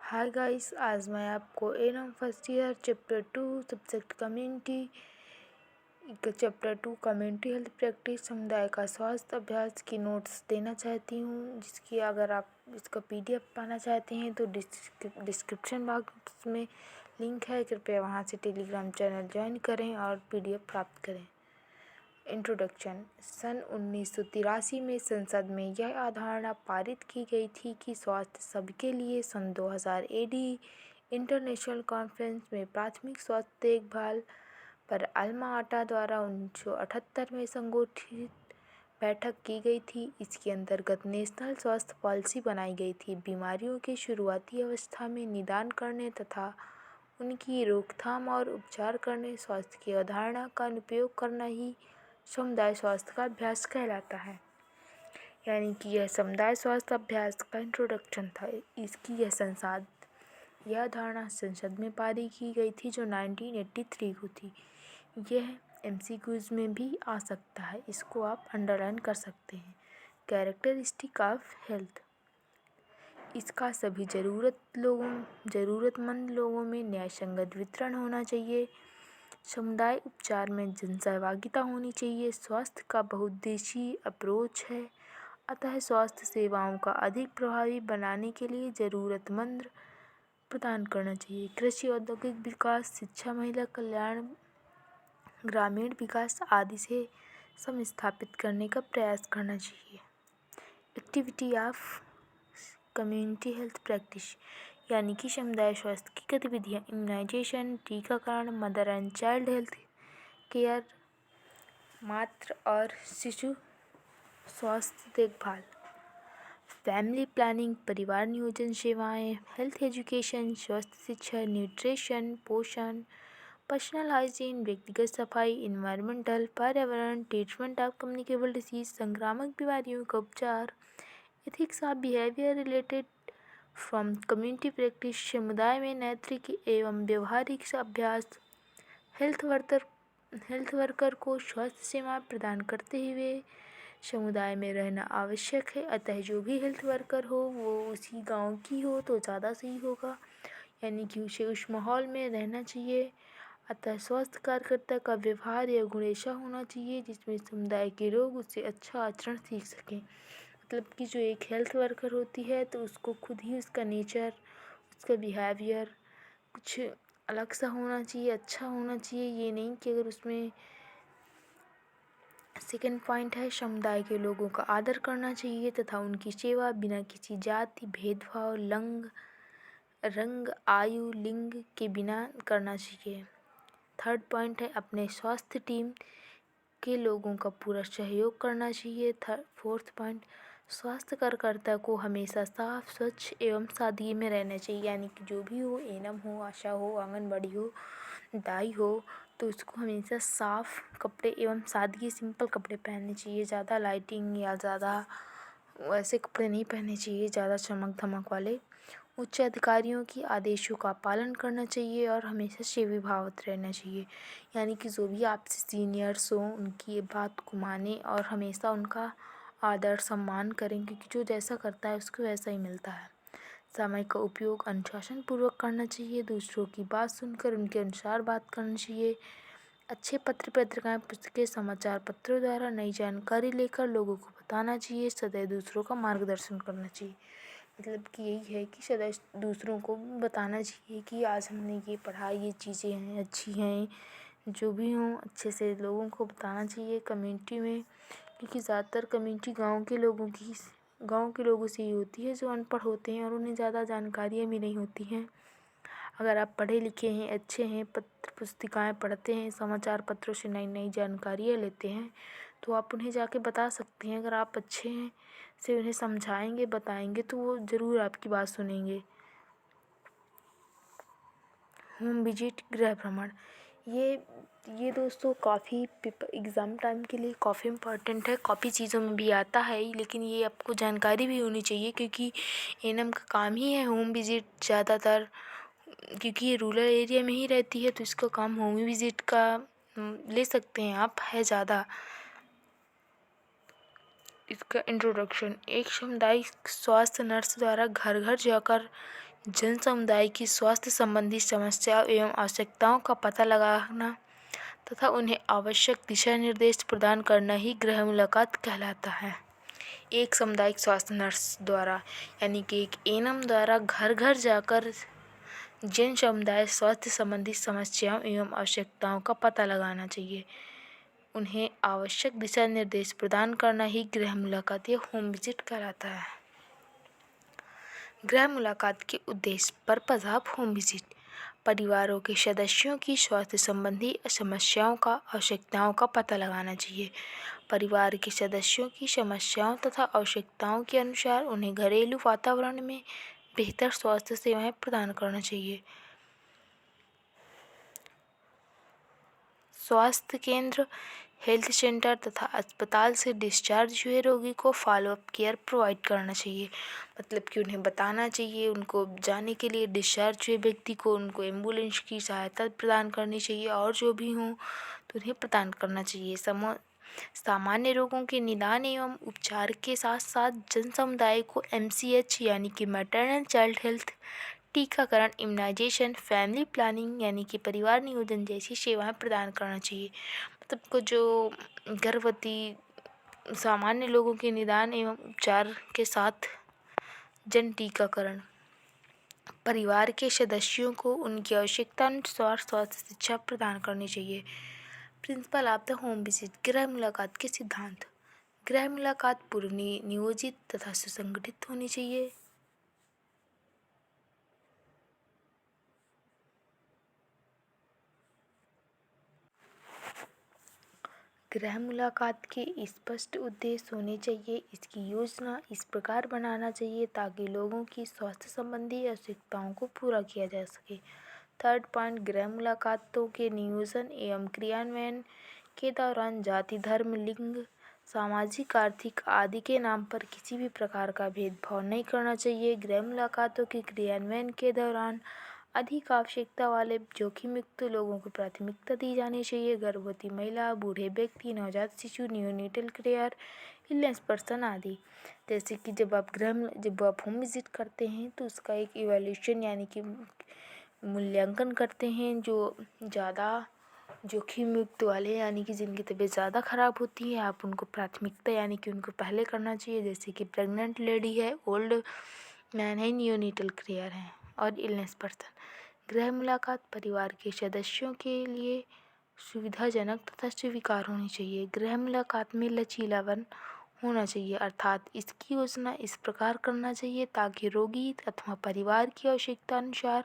Hi guys, आज मैं आपको annum first year chapter 2 subject community health practice समुदाय का स्वास्थ्य अभ्यास की नोट्स देना चाहती हूँ, जिसकी अगर आप इसका पीडीएफ पाना चाहते हैं तो डिस्क्रिप्शन बॉक्स में लिंक है। कृपया वहाँ से टेलीग्राम चैनल ज्वाइन करें और पीडीएफ प्राप्त करें। इंट्रोडक्शन। सन 1983 में संसद में यह अवधारणा पारित की गई थी कि स्वास्थ्य सबके लिए। सन 2000 एडी इंटरनेशनल कॉन्फ्रेंस में प्राथमिक स्वास्थ्य देखभाल पर अल्मा आटा द्वारा 1978 में संगठित बैठक की गई थी। इसके अंतर्गत नेशनल स्वास्थ्य पॉलिसी बनाई गई थी। बीमारियों के शुरुआती अवस्था में निदान करने तथा उनकी रोकथाम और उपचार करने स्वास्थ्य की अवधारणा का उपयोग करना ही समुदाय स्वास्थ्य का अभ्यास कहलाता है। यानी कि यह समुदाय स्वास्थ्य अभ्यास का इंट्रोडक्शन था। यह धारणा संसद में पारित की गई थी जो 1983 को थी। यह एमसीक्यूज में भी आ सकता है, इसको आप अंडरलाइन कर सकते हैं। Characteristic of health. इसका सभी ज़रूरतमंद लोगों में न्यायसंगत वितरण होना चाहिए। समुदाय उपचार में जनसहभागिता होनी चाहिए। स्वास्थ्य का बहुउद्देशीय अप्रोच है, अतः स्वास्थ्य सेवाओं का अधिक प्रभावी बनाने के लिए ज़रूरतमंद प्रदान करना चाहिए। कृषि, औद्योगिक विकास, शिक्षा, महिला कल्याण, ग्रामीण विकास आदि से समस्थापित करने का प्रयास करना चाहिए। Activity of community health practice यानी कि समुदाय स्वास्थ्य की गतिविधियाँ। इम्यूनाइजेशन, टीकाकरण, mother and child health care, मातृ और शिशु स्वास्थ्य देखभाल, फैमिली प्लानिंग, परिवार नियोजन सेवाएं, हेल्थ एजुकेशन, स्वास्थ्य शिक्षा, न्यूट्रिशन, पोषण, पर्सनल हाइजीन, व्यक्तिगत सफाई, इन्वायरमेंटल, पर्यावरण, ट्रीटमेंट ऑफ कम्युनिकेबल डिसीज, संक्रामक बीमारियों का उपचार, ethics of behaviour related from community practice, समुदाय में नैतिक एवं व्यवहारिक अभ्यास, हेल्थ वर्कर को स्वास्थ्य सेवा प्रदान करते हुए समुदाय में रहना आवश्यक है। अतः जो भी हेल्थ वर्कर हो वो उसी गांव की हो तो ज़्यादा सही होगा, यानी कि उसे उस माहौल में रहना चाहिए। अतः स्वास्थ्य कार्यकर्ता का व्यवहार या गुण ऐसा होना चाहिए जिसमें समुदाय के लोग उससे अच्छा आचरण सीख सकें। मतलब कि जो एक हेल्थ वर्कर होती है तो उसको खुद ही उसका नेचर, उसका बिहेवियर कुछ अलग सा होना चाहिए, अच्छा होना चाहिए। ये नहीं कि अगर उसमें सेकंड पॉइंट है, समुदाय के लोगों का आदर करना चाहिए तथा उनकी सेवा बिना किसी जाति भेदभाव, रंग, आयु, लिंग के बिना करना चाहिए। थर्ड पॉइंट है, अपने स्वास्थ्य टीम के लोगों का पूरा सहयोग करना चाहिए। फोर्थ पॉइंट, स्वास्थ्य कार्यकर्ता को हमेशा साफ, स्वच्छ एवं सादगी में रहना चाहिए। यानी कि जो भी हो, एनम हो, आशा हो, आंगनबाड़ी हो, दाई हो, तो उसको हमेशा साफ कपड़े एवं सादगी, सिंपल कपड़े पहनने चाहिए। ज़्यादा लाइटिंग या ज़्यादा वैसे कपड़े नहीं पहनने चाहिए, ज़्यादा चमक धमक वाले। उच्च अधिकारियों की आदेशों का पालन करना चाहिए और हमेशा सेवाभावित रहना चाहिए। यानी कि जो भी आपसे सीनियर्स हों उनकी बात को माने और हमेशा उनका आदर सम्मान करें, क्योंकि जो जैसा करता है उसको वैसा ही मिलता है। समय का उपयोग अनुशासनपूर्वक करना चाहिए। दूसरों की बात सुनकर उनके अनुसार बात करनी चाहिए। अच्छे पत्र पत्रिकाएं, पुस्तकें, समाचार पत्रों द्वारा नई जानकारी लेकर लोगों को बताना चाहिए। सदैव दूसरों का मार्गदर्शन करना चाहिए। मतलब कि यही है कि सदैव दूसरों को बताना चाहिए कि आज हमने ये पढ़ा, ये चीज़ें हैं, अच्छी हैं। जो भी हों अच्छे से लोगों को बताना चाहिए कम्युनिटी में, क्योंकि ज़्यादातर कम्युनिटी गांव के लोगों से ही होती है जो अनपढ़ होते हैं और उन्हें ज़्यादा जानकारियाँ भी नहीं होती हैं। अगर आप पढ़े लिखे हैं, अच्छे हैं, पत्र पुस्तिकाएँ पढ़ते हैं, समाचार पत्रों से नई नई जानकारियाँ लेते हैं, तो आप उन्हें जाके बता सकते हैं। अगर आप अच्छे हैं से उन्हें समझाएंगे, बताएंगे तो वो ज़रूर आपकी बात सुनेंगे। होम विजिट, गृह भ्रमण, ये दोस्तों काफ़ी एग्ज़ाम टाइम के लिए काफ़ी इम्पॉर्टेंट है। काफ़ी चीज़ों में भी आता है, लेकिन ये आपको जानकारी भी होनी चाहिए, क्योंकि एनएम का काम ही है होम विजिट ज़्यादातर। क्योंकि ये रूरल एरिया में ही रहती है तो इसका काम होम विजिट का ले सकते हैं आप, है ज़्यादा। इसका इंट्रोडक्शन, एक सामुदायिक स्वास्थ्य नर्स द्वारा घर घर जाकर जन समुदाय की स्वास्थ्य संबंधी समस्याओं एवं आवश्यकताओं का पता लगाना तथा उन्हें आवश्यक दिशा निर्देश प्रदान करना ही गृह मुलाकात कहलाता है। एक सामुदायिक स्वास्थ्य नर्स द्वारा यानी कि एक एएनएम द्वारा घर घर जाकर जन समुदाय स्वास्थ्य संबंधी समस्याओं एवं आवश्यकताओं का पता लगाना चाहिए, उन्हें आवश्यक दिशा निर्देश प्रदान करना ही गृह मुलाकात या होम विजिट कहलाता है। गृह मुलाकात के उद्देश्य पर्पज ऑफ होम विजिट, परिवारों के सदस्यों की स्वास्थ्य संबंधी समस्याओं का आवश्यकताओं का पता लगाना चाहिए। परिवार के सदस्यों की समस्याओं तथा आवश्यकताओं के अनुसार उन्हें घरेलू वातावरण में बेहतर स्वास्थ्य सेवाएं प्रदान करना चाहिए। स्वास्थ्य केंद्र, हेल्थ सेंटर तथा अस्पताल से डिस्चार्ज हुए रोगी को फॉलोअप केयर प्रोवाइड करना चाहिए, मतलब कि उन्हें बताना चाहिए, उनको जाने के लिए डिस्चार्ज हुए व्यक्ति को उनको एम्बुलेंस की सहायता प्रदान करनी चाहिए और जो भी हो तो उन्हें प्रदान करना चाहिए। सामान्य रोगों के निदान एवं उपचार के साथ साथ जन समुदाय को MCH यानी कि मैटरनल चाइल्ड हेल्थ, टीकाकरण, इम्यूनाइजेशन, फैमिली प्लानिंग यानी कि परिवार नियोजन जैसी सेवाएं प्रदान करना चाहिए। मतलब को जो गर्भवती सामान्य लोगों के निदान एवं उपचार के साथ जन टीकाकरण, परिवार के सदस्यों को उनकी आवश्यकता अनुसार स्वास्थ्य शिक्षा प्रदान करनी चाहिए। Principle of the home visit, गृह मुलाकात के सिद्धांत। गृह मुलाकात पूर्व नियोजित तथा सुसंगठित होनी चाहिए। गृह मुलाकात के स्पष्ट उद्देश्य होने चाहिए। इसकी योजना इस प्रकार बनाना चाहिए ताकि लोगों की स्वास्थ्य संबंधी आवश्यकताओं को पूरा किया जा सके। थर्ड पॉइंट, गृह मुलाकातों के नियोजन एवं क्रियान्वयन के दौरान जाति, धर्म, लिंग, सामाजिक, आर्थिक आदि के नाम पर किसी भी प्रकार का भेदभाव नहीं करना चाहिए। गृह मुलाकातों के क्रियान्वयन के दौरान अधिक आवश्यकता वाले जोखिम युक्त लोगों को प्राथमिकता दी जानी चाहिए। गर्भवती महिला, बूढ़े व्यक्ति, नवजात शिशु, नियोनेटल केयर, इलनेस पर्सन आदि। जैसे कि जब आप होम विजिट करते हैं तो उसका एक इवैल्यूएशन यानी कि मूल्यांकन करते हैं। जो ज़्यादा जोखिम युक्त वाले यानी कि जिनकी तबीयत ज़्यादा ख़राब होती है, आप उनको प्राथमिकता यानी कि उनको पहले करना चाहिए। जैसे कि प्रेग्नेंट लेडी है, ओल्ड मैन है, नियोनेटल केयर है और इलनेस पर्सन। गृह मुलाकात परिवार के सदस्यों के लिए सुविधाजनक तथा स्वीकार होनी चाहिए। गृह मुलाकात में लचीलापन होना चाहिए, अर्थात इसकी योजना इस प्रकार करना चाहिए ताकि रोगी अथवा परिवार की आवश्यकता अनुसार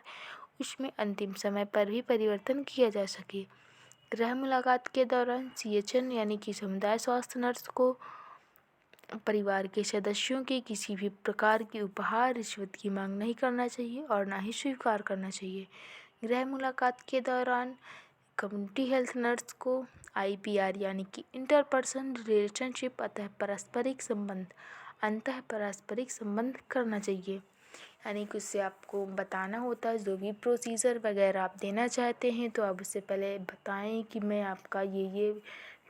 उसमें अंतिम समय पर भी परिवर्तन किया जा सके। गृह मुलाकात के दौरान CHN यानी कि समुदाय स्वास्थ्य नर्स को परिवार के सदस्यों के किसी भी प्रकार की उपहार, रिश्वत की मांग नहीं करना चाहिए और ना ही स्वीकार करना चाहिए। गृह मुलाकात के दौरान कम्युनिटी हेल्थ नर्स को IPR यानी कि इंटरपर्सन रिलेशनशिप अंतः पारस्परिक संबंध करना चाहिए। यानी कि उससे आपको बताना होता है जो भी प्रोसीजर वगैरह आप देना चाहते हैं तो आप उससे पहले बताएं कि मैं आपका ये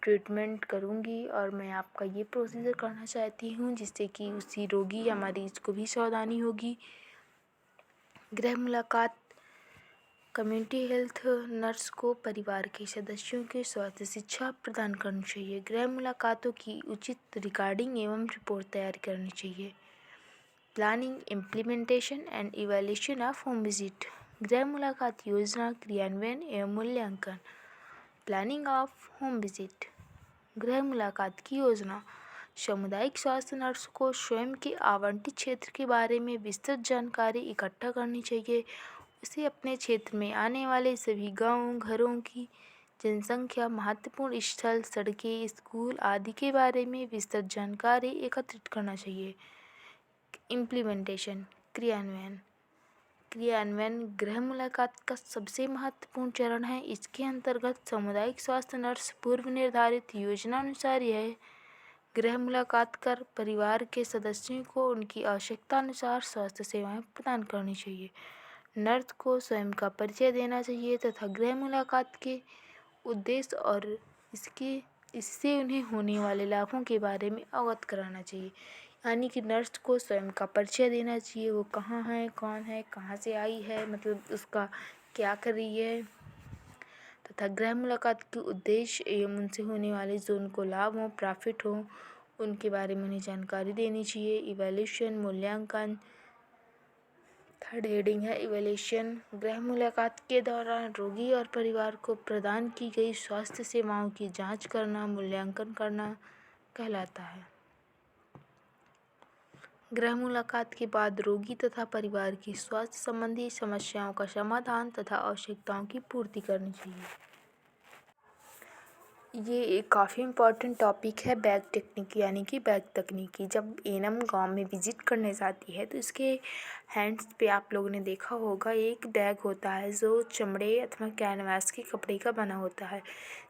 ट्रीटमेंट करूंगी और मैं आपका ये प्रोसीजर करना चाहती हूँ, जिससे कि उसी रोगी या मरीज को भी सावधानी होगी। गृह मुलाकात कम्युनिटी हेल्थ नर्स को परिवार के सदस्यों के स्वास्थ्य शिक्षा प्रदान करनी चाहिए। गृह मुलाकातों की उचित रिकॉर्डिंग एवं रिपोर्ट तैयार करनी चाहिए। Planning, implementation and evaluation of home visit, गृह मुलाकात योजना, क्रियान्वयन एवं मूल्यांकन। प्लानिंग ऑफ होम विजिट, गृह मुलाकात की योजना। सामुदायिक स्वास्थ्य नर्स को स्वयं के आवंटित क्षेत्र के बारे में विस्तृत जानकारी इकट्ठा करनी चाहिए। उसे अपने क्षेत्र में आने वाले सभी गाँव, घरों की जनसंख्या, महत्वपूर्ण स्थल, सड़कें, स्कूल आदि के बारे में विस्तृत जानकारी एकत्रित करना चाहिए। इम्प्लीमेंटेशन, क्रियान्वयन गृह मुलाकात का सबसे महत्वपूर्ण चरण है। इसके अंतर्गत सामुदायिक स्वास्थ्य नर्स पूर्व निर्धारित योजनानुसार यह गृह मुलाकात कर परिवार के सदस्यों को उनकी आवश्यकता अनुसार स्वास्थ्य सेवाएं प्रदान करनी चाहिए। नर्स को स्वयं का परिचय देना चाहिए तथा गृह मुलाकात के उद्देश्य और इससे उन्हें होने वाले लाभों के बारे में अवगत कराना चाहिए। यानी कि नर्स को स्वयं का परिचय देना चाहिए, वो कहाँ है, कौन है, कहाँ से आई है, मतलब उसका क्या कर रही है, तथा गृह मुलाकात के उद्देश्य एवं उनसे होने वाले जो उनको लाभ हों, प्रॉफिट हो, उनके बारे में उन्हें जानकारी देनी चाहिए। इवैल्यूएशन, मूल्यांकन। थर्ड हेडिंग है इवैल्यूएशन। गृह मुलाकात के दौरान रोगी और परिवार को प्रदान की गई स्वास्थ्य सेवाओं की जांच करना, मूल्यांकन करना कहलाता है। गृह मुलाकात के बाद रोगी तथा परिवार की स्वास्थ्य संबंधी समस्याओं का समाधान तथा आवश्यकताओं की पूर्ति करनी चाहिए। ये एक काफ़ी इम्पॉर्टेंट टॉपिक है बैग टेक्निक यानी कि बैग तकनीकी। जब एनम गांव में विजिट करने जाती है तो इसके हैंड्स पे आप लोगों ने देखा होगा एक बैग होता है जो चमड़े अथवा कैनवास के कपड़े का बना होता है,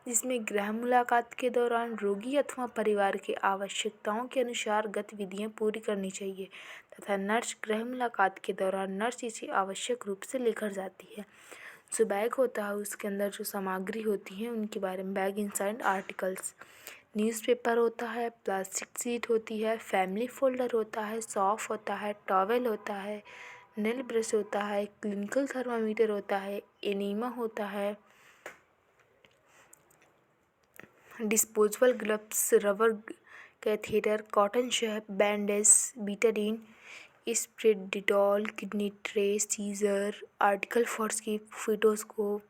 जिसमें गृह मुलाकात के दौरान रोगी अथवा परिवार की आवश्यकताओं के अनुसार गतिविधियाँ पूरी करनी चाहिए तथा नर्स गृह मुलाकात के दौरान नर्स इसे आवश्यक रूप से लेकर जाती है। जो बैग होता है उसके अंदर जो सामग्री होती है उनके बारे में, बैग इनसाइड आर्टिकल्स, न्यूज़पेपर होता है, प्लास्टिक शीट होती है, फैमिली फोल्डर होता है, सॉफ होता है, टॉवेल होता है, नेल ब्रश होता है, क्लिनिकल थर्मामीटर होता है, एनीमा होता है, disposable gloves, rubber catheter, cotton swab, bandage, betadine, spray, Dettol, kidney tray, scissor, आर्टिकल फॉर स्कीप, fetoscope,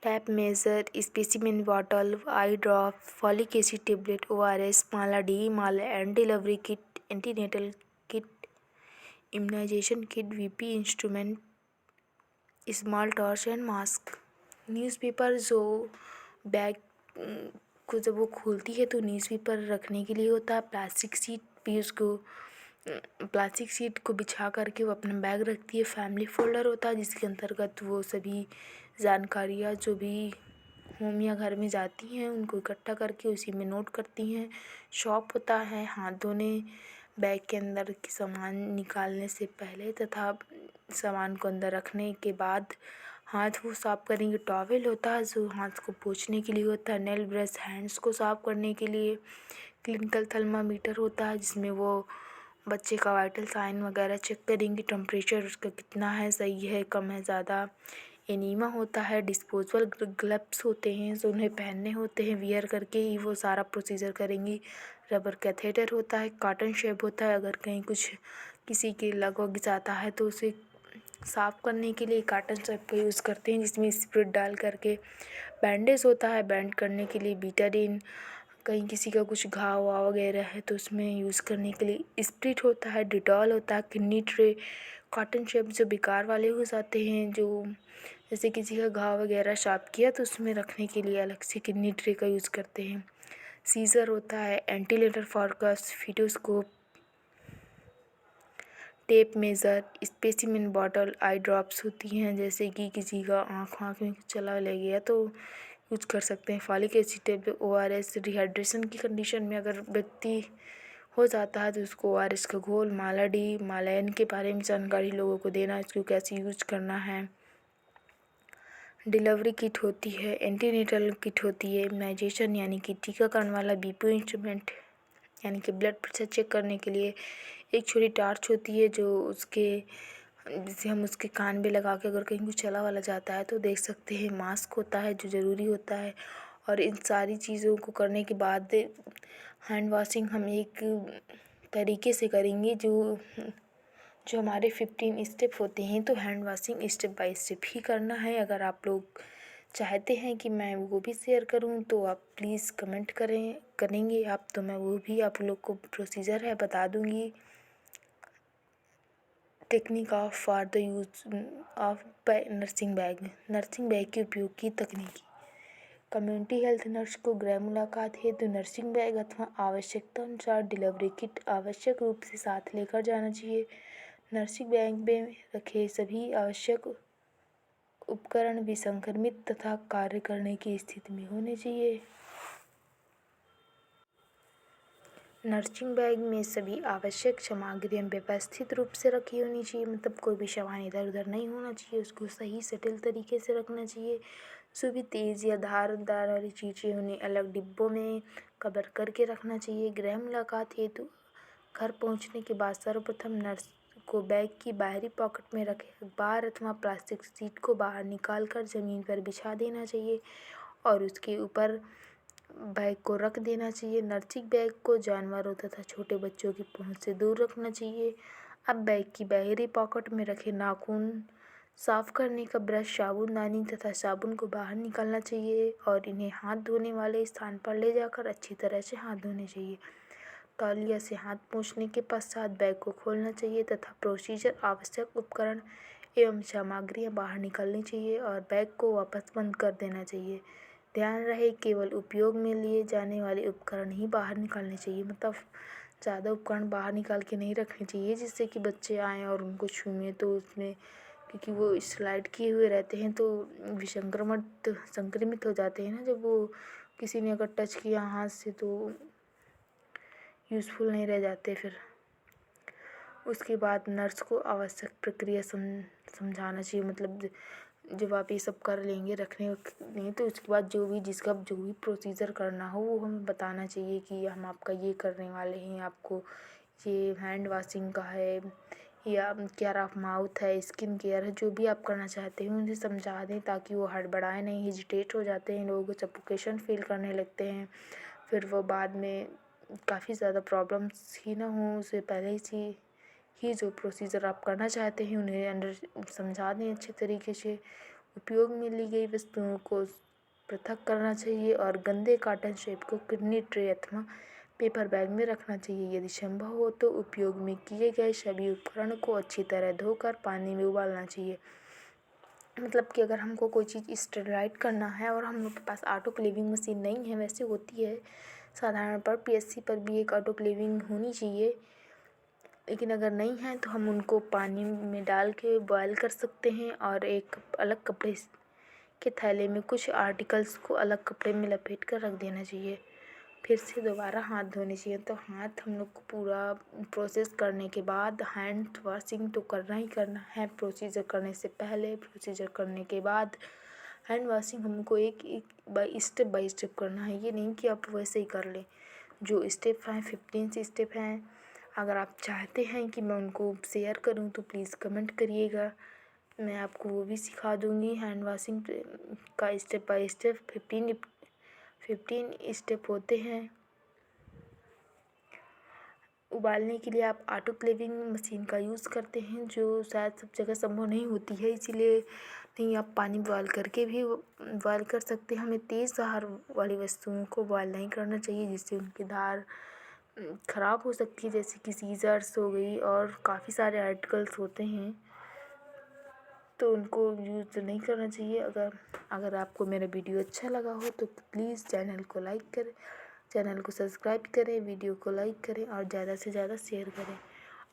tape measure, specimen bottle, eye drop, folic acid tablet, ORS, Mala D, Mala and delivery kit, antenatal kit, immunisation kit, VP instrument, small torch and mask. Newspaper जो बैग को जब वो खोलती है तो न्यूज़पेपर रखने के लिए होता है। प्लास्टिक शीट को बिछा करके वो अपना बैग रखती है। फैमिली फोल्डर होता है जिसके अंतर्गत वो सभी जानकारियाँ जो भी होम या घर में जाती हैं उनको इकट्ठा करके उसी में नोट करती हैं। शॉप होता है हाथ धोने, बैग के अंदर के सामान निकालने से पहले तथा सामान को अंदर रखने के बाद हाथ वो साफ़ करेंगे। टॉवेल होता है जो हाथ को पोंछने के लिए होता है। नेल ब्रश हैंड्स को साफ़ करने के लिए। क्लिनिकल थर्मामीटर होता है जिसमें वो बच्चे का वाइटल साइन वगैरह चेक करेंगे, टेम्परेचर उसका कितना है, सही है, कम है, ज़्यादा। एनीमा होता है। डिस्पोजेबल ग्लव्स होते हैं जो उन्हें पहनने होते हैं, वियर करके ही वो सारा प्रोसीजर करेंगी। रबर कैथेटर होता है। कॉटन स्वैब होता है, अगर कहीं कुछ किसी के लग वग जाता है तो उसे साफ़ करने के लिए कॉटन स्वैब का यूज़ करते हैं जिसमें स्प्रिट डाल करके। बैंडेज होता है, बैंड करने के लिए बीटाडीन, कहीं किसी का कुछ घाव वाव वगैरह है तो उसमें यूज़ करने के लिए स्प्रिट होता है। डिटॉल होता है। किडनी ट्रे, कॉटन स्वैब जो बेकार वाले हो जाते हैं, जो जैसे किसी का घाव वगैरह साफ किया तो उसमें रखने के लिए अलग से किडनी ट्रे का यूज़ करते हैं। सीजर होता है। एंटीलेटर forceps, fetoscope, tape measure, specimen bottle, eye drops होती हैं जैसे कि किसी का आँख में कुछ चला ले गया तो यूज कर सकते हैं। Folic acid tablet, ORS, dehydration की कंडीशन में अगर व्यक्ति हो जाता है तो उसको ORS का घोल, माला डी, मालायन के बारे में जानकारी लोगों को देना, इसको कैसे यूज करना है। डिलीवरी किट होती है। एंटीनेटल किट होती है। इम्यूनाइजेशन यानी कि टीकाकरण वाला। BP इंस्ट्रूमेंट यानी कि ब्लड प्रेशर चेक करने के लिए एक छोटी टार्च होती है जो जिसे हम उसके कान में लगा के अगर कहीं कुछ चला वाला जाता है तो देख सकते हैं। मास्क होता है जो ज़रूरी होता है। और इन सारी चीज़ों को करने के बाद हैंड वॉशिंग हम एक तरीके से करेंगे जो हमारे 15 स्टेप होते हैं, तो hand washing step by step ही करना है। अगर आप लोग चाहते हैं कि मैं वो भी शेयर करूं तो आप प्लीज़ कमेंट करेंगे आप तो मैं वो भी आप लोग को प्रोसीजर है बता दूंगी। Technique of for the use of nursing bag के उपयोग की तकनीकी। कम्युनिटी हेल्थ नर्स को गृह मुलाकात हेतु नर्सिंग बैग अथवा आवश्यकता अनुसार डिलीवरी किट आवश्यक रूप से साथ लेकर जाना चाहिए। नर्सिंग बैग में रखे सभी आवश्यक उपकरण विसंक्रमित तथा कार्य करने की स्थिति में होने चाहिए। नर्सिंग बैग में सभी आवश्यक सामग्रियाँ व्यवस्थित रूप से रखी होनी चाहिए, मतलब कोई भी सामान इधर उधर नहीं होना चाहिए, उसको सही सटिल तरीके से रखना चाहिए। जो भी तेज़ या धारदार वाली चीज़ें उन्हें अलग डिब्बों में कवर करके रखना चाहिए। गृह मुलाकात हेतु घर पहुंचने के बाद सर्वप्रथम नर्स को बैग की बाहरी पॉकेट में रखे अखबार अथवा प्लास्टिक शीट को बाहर निकालकर ज़मीन पर बिछा देना चाहिए और उसके ऊपर बैग को रख देना चाहिए। नर्सिंग बैग को जानवरों तथा छोटे बच्चों की पहुंच से दूर रखना चाहिए। अब बैग की बाहरी पॉकेट में रखे नाखून साफ करने का ब्रश, साबुनदानी तथा साबुन को बाहर निकालना चाहिए और इन्हें हाथ धोने वाले स्थान पर ले जाकर अच्छी तरह से हाथ धोने चाहिए। तौलिया से हाथ पोंछने के पश्चात बैग को खोलना चाहिए तथा प्रोसीजर आवश्यक उपकरण एवं सामग्रियाँ बाहर निकालनी चाहिए और बैग को वापस बंद कर देना चाहिए। ध्यान रहे केवल उपयोग में लिए जाने वाले उपकरण ही बाहर निकालने चाहिए, मतलब ज़्यादा उपकरण बाहर निकाल के नहीं रखने चाहिए जिससे कि बच्चे आएँ और उनको छूएं तो उसमें, क्योंकि वो स्लाइड किए हुए रहते हैं तो संक्रमित हो जाते हैं ना, जब वो किसी ने अगर टच किया हाथ से तो यूज़फुल नहीं रह जाते फिर। उसके बाद नर्स को आवश्यक प्रक्रिया समझाना चाहिए, मतलब जब आप ये सब कर लेंगे रखने नहीं तो उसके बाद जो भी प्रोसीजर करना हो वो हमें बताना चाहिए कि हम आपका ये करने वाले हैं, आपको ये हैंड वॉशिंग का है या केयर ऑफ़ माउथ है, स्किन केयर है, जो भी आप करना चाहते हैं उन्हें समझा दें ताकि वो हड़बड़ाए नहीं, हेजिटेट हो जाते हैं लोग, सफोकेशन फील करने लगते हैं, फिर वो बाद में काफ़ी ज़्यादा प्रॉब्लम्स ही ना हो, उससे पहले ही जो प्रोसीजर आप करना चाहते हैं उन्हें अंदर समझा दें अच्छे तरीके से। उपयोग में ली गई वस्तुओं को पृथक करना चाहिए और गंदे कॉटन शेप को किडनी ट्रे अथवा पेपर बैग में रखना चाहिए। यदि संभव हो तो उपयोग में किए गए सभी उपकरण को अच्छी तरह धोकर पानी में उबालना चाहिए। मतलब कि अगर हमको कोई चीज़ स्टेरिलाइज करना है और हम लोग के पास ऑटोक्लेविंग मशीन नहीं है, वैसे होती है साधारण पर पीएससी पर भी एक ऑटोक्लेविंग होनी चाहिए, लेकिन अगर नहीं है तो हम उनको पानी में डाल के बॉयल कर सकते हैं और एक अलग कपड़े के थैले में कुछ आर्टिकल्स को अलग कपड़े में लपेट कर रख देना चाहिए। फिर से दोबारा हाथ धोने चाहिए। तो हाथ हम लोग को पूरा प्रोसेस करने के बाद हैंड वॉशिंग तो करना ही करना है, प्रोसीजर करने से पहले, प्रोसीजर करने के बाद हैंड वॉशिंग हमको एक बाई स्टेप करना है। ये नहीं कि आप वैसे ही कर लें। जो स्टेप हैं 15 स्टेप हैं, अगर आप चाहते हैं कि मैं उनको शेयर करूं तो प्लीज़ कमेंट करिएगा, मैं आपको वो भी सिखा दूंगी। हैंड वॉशिंग का स्टेप बाय स्टेप 15 स्टेप होते हैं। उबालने के लिए आप ऑटोक्लेविंग मशीन का यूज़ करते हैं जो शायद सब जगह संभव नहीं होती है, इसीलिए नहीं आप पानी बॉयल करके भी बॉयल कर सकते हैं। हमें तेज़ धार वाली वस्तुओं को बॉयल नहीं करना चाहिए जिससे उनकी धार ख़राब हो सकती है, जैसे कि सीज़र्स हो गई और काफ़ी सारे आर्टिकल्स होते हैं तो उनको यूज़ नहीं करना चाहिए। अगर आपको मेरा वीडियो अच्छा लगा हो तो प्लीज़ चैनल को लाइक करें, चैनल को सब्सक्राइब करें, वीडियो को लाइक करें और ज़्यादा से ज़्यादा शेयर करें।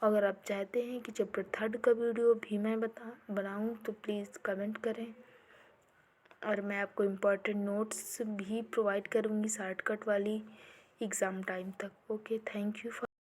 अगर आप चाहते हैं कि चैप्टर 3 का वीडियो भी मैं बनाऊँ तो प्लीज़ कमेंट करें और मैं आपको इम्पोर्टेंट नोट्स भी प्रोवाइड करूँगी शॉर्टकट वाली एग्ज़ाम टाइम तक। Okay, thank you for